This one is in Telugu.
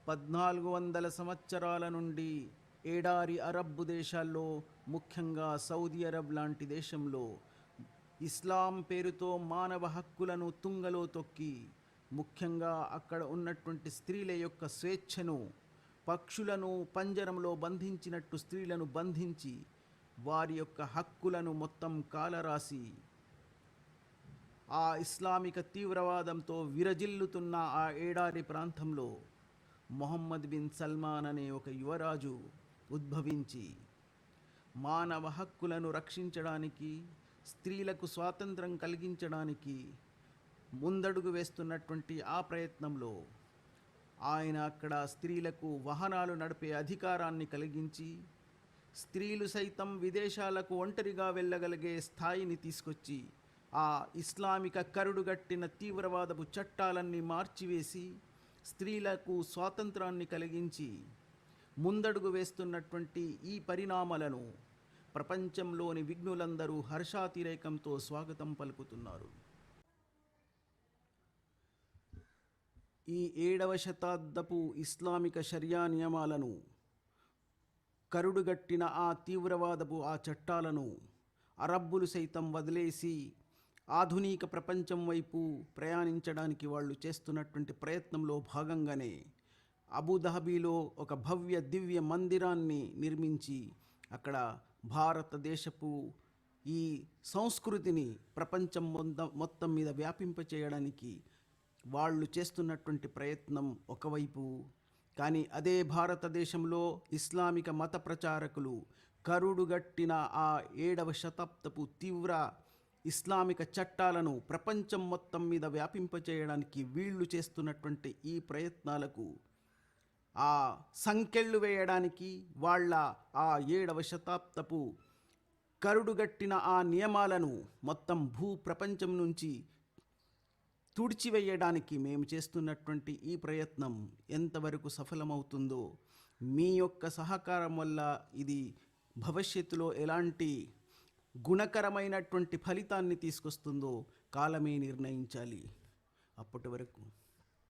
1400 సంవత్సరాల నుండి ఏడారి అరబ్బు దేశాల్లో, ముఖ్యంగా సౌదీ అరబ్ లాంటి దేశంలో ఇస్లాం పేరుతో మానవ హక్కులను తుంగలో తొక్కి, ముఖ్యంగా అక్కడ ఉన్నటువంటి స్త్రీల యొక్క స్వేచ్ఛను, పక్షులను పంజరంలో బంధించినట్టు స్త్రీలను బంధించి వారి యొక్క హక్కులను మొత్తం కాలరాసి, ఆ ఇస్లామిక తీవ్రవాదంతో విరజిల్లుతున్న ఆ ఏడారి ప్రాంతంలో మొహమ్మద్ బిన్ సల్మాన్ అనే ఒక యువరాజు ఉద్భవించి మానవ హక్కులను రక్షించడానికి, స్త్రీలకు స్వాతంత్రం కలిగించడానికి ముందడుగు వేస్తున్నటువంటి ఆ ప్రయత్నంలో ఆయన అక్కడ స్త్రీలకు వాహనాలు నడిపే అధికారాన్ని కలిగించి, స్త్రీలు సైతం విదేశాలకు ఒంటరిగా వెళ్ళగలిగే స్థాయిని తీసుకొచ్చి, ఆ ఇస్లామిక కరుడుగట్టిన తీవ్రవాదపు చట్టాలన్నీ మార్చివేసి స్త్రీలకు స్వాతంత్రాన్ని కలిగించి ముందడుగు వేస్తున్నటువంటి ఈ పరిణామాలను ప్రపంచంలోని విఘ్నులందరూ హర్షాతిరేకంతో స్వాగతం పలుకుతున్నారు. ఈ 7వ శతాబ్దపు ఇస్లామిక షరియా నియమాలను, కరుడుగట్టిన ఆ తీవ్రవాదపు ఆ చట్టాలను అరబ్బులు సైతం వదిలేసి ఆధునిక ప్రపంచం వైపు ప్రయాణించడానికి వాళ్ళు చేస్తున్నటువంటి ప్రయత్నంలో భాగంగానే అబుదాబీలో ఒక భవ్య దివ్య మందిరాన్ని నిర్మించి అక్కడ భారతదేశపు ఈ సంస్కృతిని ప్రపంచం మొత్తం మీద వ్యాపింపచేయడానికి వాళ్ళు చేస్తున్నటువంటి ప్రయత్నం ఒకవైపు. కానీ అదే భారతదేశంలో ఇస్లామిక మత ప్రచారకులు కరుడుగట్టిన ఆ 7వ శతాబ్దపు తీవ్ర ఇస్లామిక చట్టాలను ప్రపంచం మొత్తం మీద వ్యాపింపచేయడానికి వీళ్ళు చేస్తున్నటువంటి ఈ ప్రయత్నాలకు ఆ సంకెళ్ళు వేయడానికి, వాళ్ళ ఆ 7వ శతాబ్దపు కరుడుగట్టిన ఆ నియమాలను మొత్తం ప్రపంచం నుంచి తుడిచివేయడానికి మేము చేస్తున్నటువంటి ఈ ప్రయత్నం ఎంతవరకు సఫలమవుతుందో, మీ యొక్క సహకారం వల్ల ఇది భవిష్యత్తులో ఎలాంటి గుణకరమైనటువంటి ఫలితాన్ని తీసుకొస్తుందో కాలమే నిర్ణయించాలి. అప్పటి వరకు